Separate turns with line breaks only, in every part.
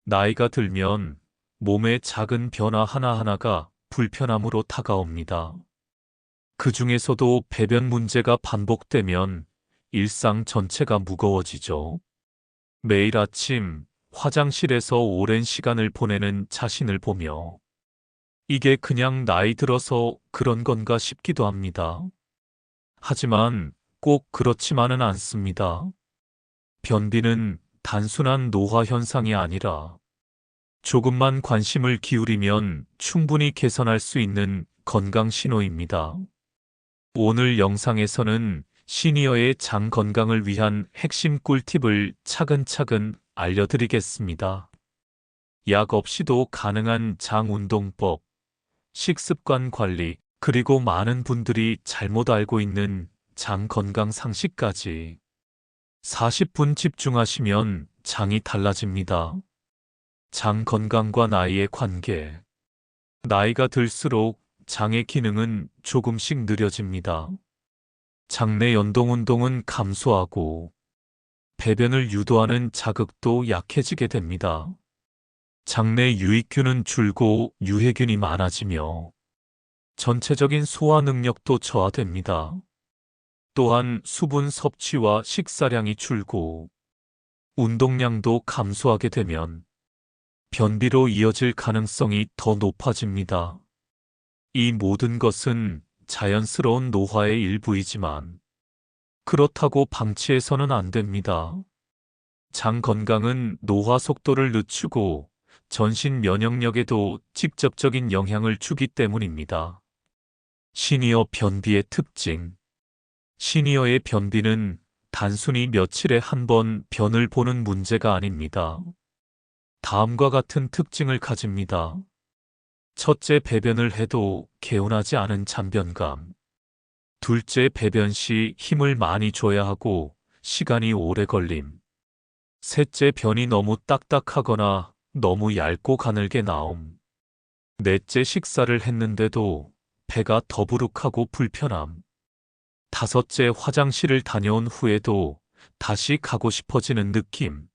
나이가 들면 몸의 작은 변화 하나하나가 불편함으로 다가옵니다. 그 중에서도 배변 문제가 반복되면 일상 전체가 무거워지죠. 매일 아침 화장실에서 오랜 시간을 보내는 자신을 보며 이게 그냥 나이 들어서 그런 건가 싶기도 합니다. 하지만 꼭 그렇지만은 않습니다. 변비는 단순한 노화 현상이 아니라 조금만 관심을 기울이면 충분히 개선할 수 있는 건강 신호입니다. 오늘 영상에서는 시니어의 장 건강을 위한 핵심 꿀팁을 차근차근 알려드리겠습니다. 약 없이도 가능한 장 운동법, 식습관 관리, 그리고 많은 분들이 잘못 알고 있는 장 건강 상식까지 40분 집중하시면 장이 달라집니다. 장 건강과 나이의 관계. 나이가 들수록 장의 기능은 조금씩 느려집니다. 장내 연동 운동은 감소하고 배변을 유도하는 자극도 약해지게 됩니다. 장내 유익균은 줄고 유해균이 많아지며 전체적인 소화 능력도 저하됩니다. 또한 수분 섭취와 식사량이 줄고 운동량도 감소하게 되면 변비로 이어질 가능성이 더 높아집니다. 이 모든 것은 자연스러운 노화의 일부이지만 그렇다고 방치해서는 안 됩니다. 장 건강은 노화 속도를 늦추고 전신 면역력에도 직접적인 영향을 주기 때문입니다. 시니어 변비의 특징. 시니어의 변비는 단순히 며칠에 한 번 변을 보는 문제가 아닙니다. 다음과 같은 특징을 가집니다. 첫째, 배변을 해도 개운하지 않은 잔변감. 둘째, 배변 시 힘을 많이 줘야 하고 시간이 오래 걸림. 셋째, 변이 너무 딱딱하거나 너무 얇고 가늘게 나옴. 넷째, 식사를 했는데도 배가 더부룩하고 불편함. 다섯째, 화장실을 다녀온 후에도 다시 가고 싶어지는 느낌.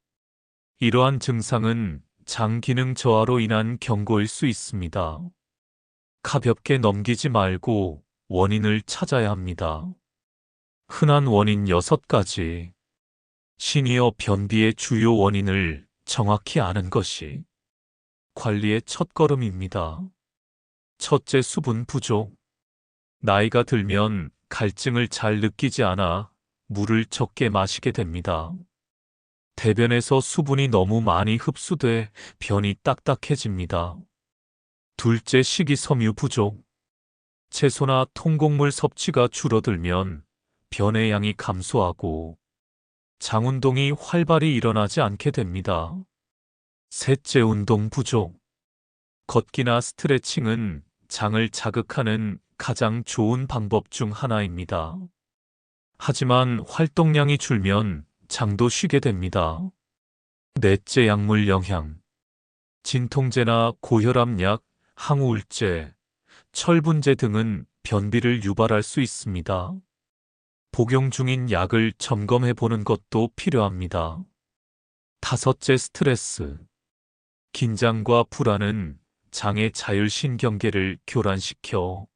이러한 증상은 장 기능 저하로 인한 경고일 수 있습니다. 가볍게 넘기지 말고 원인을 찾아야 합니다. 흔한 원인 6가지. 시니어 변비의 주요 원인을 정확히 아는 것이 관리의 첫걸음입니다. 첫째, 수분 부족. 나이가 들면 갈증을 잘 느끼지 않아 물을 적게 마시게 됩니다. 대변에서 수분이 너무 많이 흡수돼 변이 딱딱해집니다. 둘째, 식이섬유 부족. 채소나 통곡물 섭취가 줄어들면 변의 양이 감소하고 장 운동이 활발히 일어나지 않게 됩니다. 셋째, 운동 부족. 걷기나 스트레칭은 장을 자극하는 가장 좋은 방법 중 하나입니다. 하지만 활동량이 줄면 장도 쉬게 됩니다. 넷째, 약물 영향. 진통제나 고혈압 약, 항우울제, 철분제 등은 변비를 유발할 수 있습니다. 복용 중인 약을 점검해 보는 것도 필요합니다. 다섯째, 스트레스. 긴장과 불안은 장의 자율신경계를 교란시켜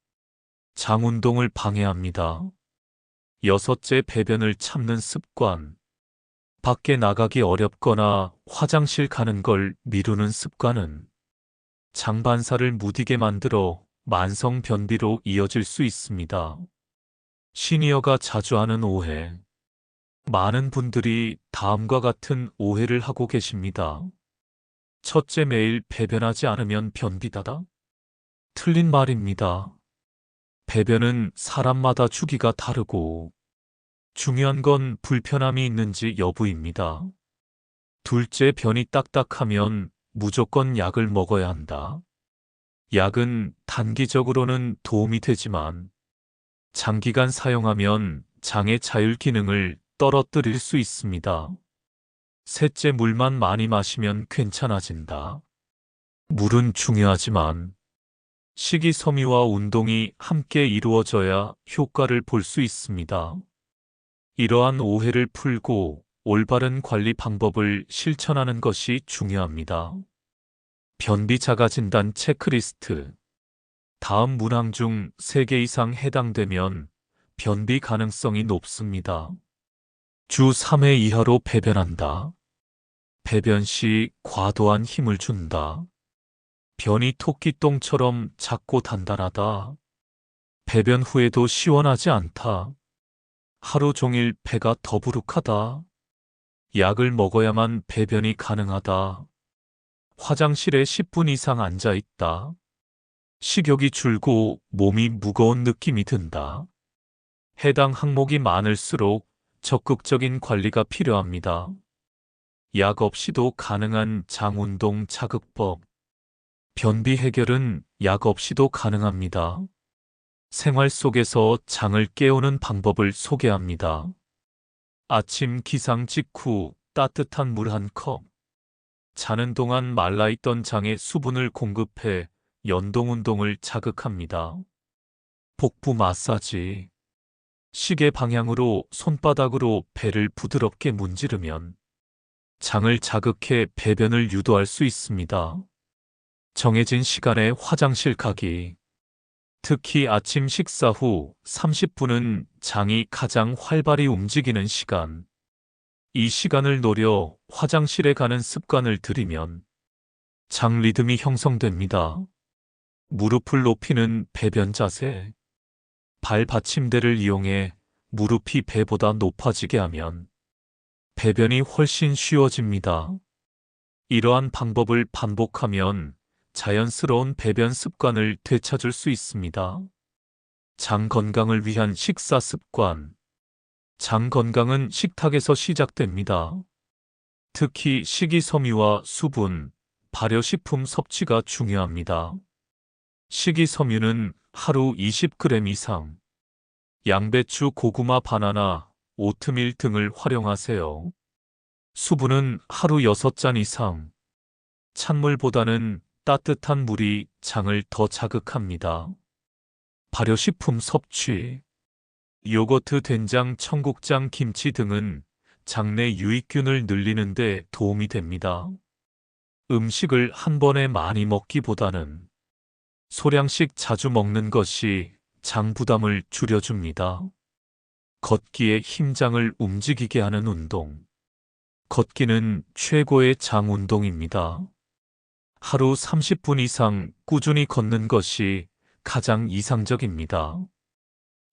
장 운동을 방해합니다. 여섯째, 배변을 참는 습관. 밖에 나가기 어렵거나 화장실 가는 걸 미루는 습관은 장 반사를 무디게 만들어 만성 변비로 이어질 수 있습니다. 시니어가 자주 하는 오해. 많은 분들이 다음과 같은 오해를 하고 계십니다. 첫째, 매일 배변하지 않으면 변비다다? 틀린 말입니다. 배변은 사람마다 주기가 다르고 중요한 건 불편함이 있는지 여부입니다. 둘째, 변이 딱딱하면 무조건 약을 먹어야 한다. 약은 단기적으로는 도움이 되지만 장기간 사용하면 장의 자율 기능을 떨어뜨릴 수 있습니다. 셋째, 물만 많이 마시면 괜찮아진다. 물은 중요하지만 식이섬유와 운동이 함께 이루어져야 효과를 볼 수 있습니다. 이러한 오해를 풀고 올바른 관리 방법을 실천하는 것이 중요합니다. 변비 자가 진단 체크리스트. 다음 문항 중 3개 이상 해당되면 변비 가능성이 높습니다. 주 3회 이하로 배변한다. 배변 시 과도한 힘을 준다. 변이 토끼똥처럼 작고 단단하다. 배변 후에도 시원하지 않다. 하루 종일 배가 더부룩하다. 약을 먹어야만 배변이 가능하다. 화장실에 10분 이상 앉아 있다. 식욕이 줄고 몸이 무거운 느낌이 든다. 해당 항목이 많을수록 적극적인 관리가 필요합니다. 약 없이도 가능한 장운동 자극법. 변비 해결은 약 없이도 가능합니다. 생활 속에서 장을 깨우는 방법을 소개합니다. 아침 기상 직후 따뜻한 물 한 컵. 자는 동안 말라있던 장에 수분을 공급해 연동운동을 자극합니다. 복부 마사지. 시계 방향으로 손바닥으로 배를 부드럽게 문지르면 장을 자극해 배변을 유도할 수 있습니다. 정해진 시간에 화장실 가기. 특히 아침 식사 후 30분은 장이 가장 활발히 움직이는 시간. 이 시간을 노려 화장실에 가는 습관을 들이면 장 리듬이 형성됩니다. 무릎을 높이는 배변 자세. 발 받침대를 이용해 무릎이 배보다 높아지게 하면 배변이 훨씬 쉬워집니다. 이러한 방법을 반복하면 자연스러운 배변 습관을 되찾을 수 있습니다. 장 건강을 위한 식사 습관. 장 건강은 식탁에서 시작됩니다. 특히 식이섬유와 수분, 발효식품 섭취가 중요합니다. 식이섬유는 하루 20g 이상, 양배추, 고구마, 바나나, 오트밀 등을 활용하세요. 수분은 하루 6잔 이상, 찬물보다는 따뜻한 물이 장을 더 자극합니다. 발효식품 섭취. 요거트, 된장, 청국장, 김치 등은 장내 유익균을 늘리는 데 도움이 됩니다. 음식을 한 번에 많이 먹기보다는 소량씩 자주 먹는 것이 장 부담을 줄여줍니다. 걷기에 힘장을 움직이게 하는 운동. 걷기는 최고의 장 운동입니다. 하루 30분 이상 꾸준히 걷는 것이 가장 이상적입니다.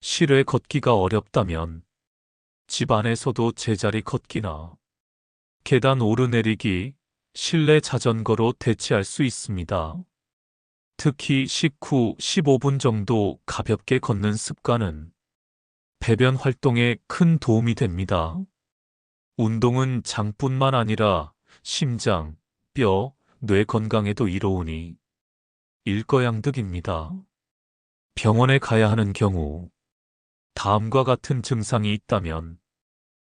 실외 걷기가 어렵다면 집 안에서도 제자리 걷기나 계단 오르내리기, 실내 자전거로 대체할 수 있습니다. 특히 식후 15분 정도 가볍게 걷는 습관은 배변 활동에 큰 도움이 됩니다. 운동은 장뿐만 아니라 심장, 뼈, 뇌 건강에도 이로우니 일거양득입니다. 병원에 가야 하는 경우 다음과 같은 증상이 있다면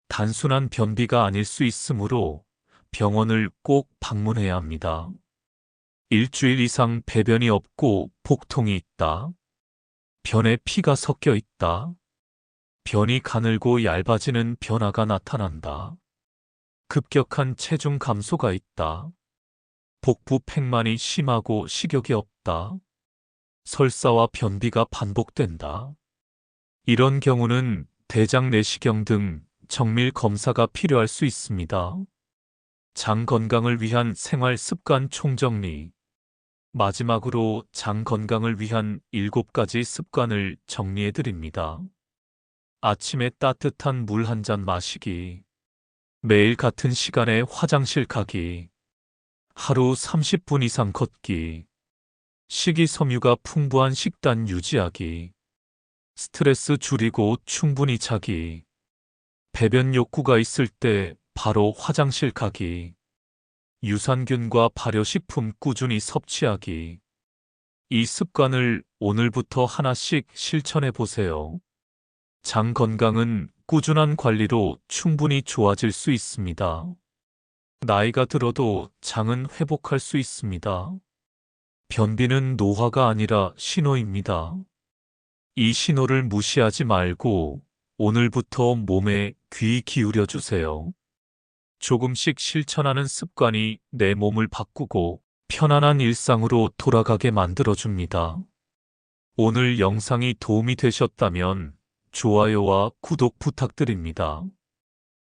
단순한 변비가 아닐 수 있으므로 병원을 꼭 방문해야 합니다. 일주일 이상 배변이 없고 복통이 있다. 변에 피가 섞여 있다. 변이 가늘고 얇아지는 변화가 나타난다. 급격한 체중 감소가 있다. 복부 팽만이 심하고 식욕이 없다. 설사와 변비가 반복된다. 이런 경우는 대장 내시경 등 정밀 검사가 필요할 수 있습니다. 장 건강을 위한 생활 습관 총정리. 마지막으로 장 건강을 위한 7가지 습관을 정리해 드립니다. 아침에 따뜻한 물 한 잔 마시기. 매일 같은 시간에 화장실 가기. 하루 30분 이상 걷기. 식이섬유가 풍부한 식단 유지하기. 스트레스 줄이고 충분히 자기. 배변 욕구가 있을 때 바로 화장실 가기. 유산균과 발효식품 꾸준히 섭취하기. 이 습관을 오늘부터 하나씩 실천해 보세요. 장 건강은 꾸준한 관리로 충분히 좋아질 수 있습니다. 나이가 들어도 장은 회복할 수 있습니다. 변비는 노화가 아니라 신호입니다. 이 신호를 무시하지 말고 오늘부터 몸에 귀 기울여 주세요. 조금씩 실천하는 습관이 내 몸을 바꾸고 편안한 일상으로 돌아가게 만들어줍니다. 오늘 영상이 도움이 되셨다면 좋아요와 구독 부탁드립니다.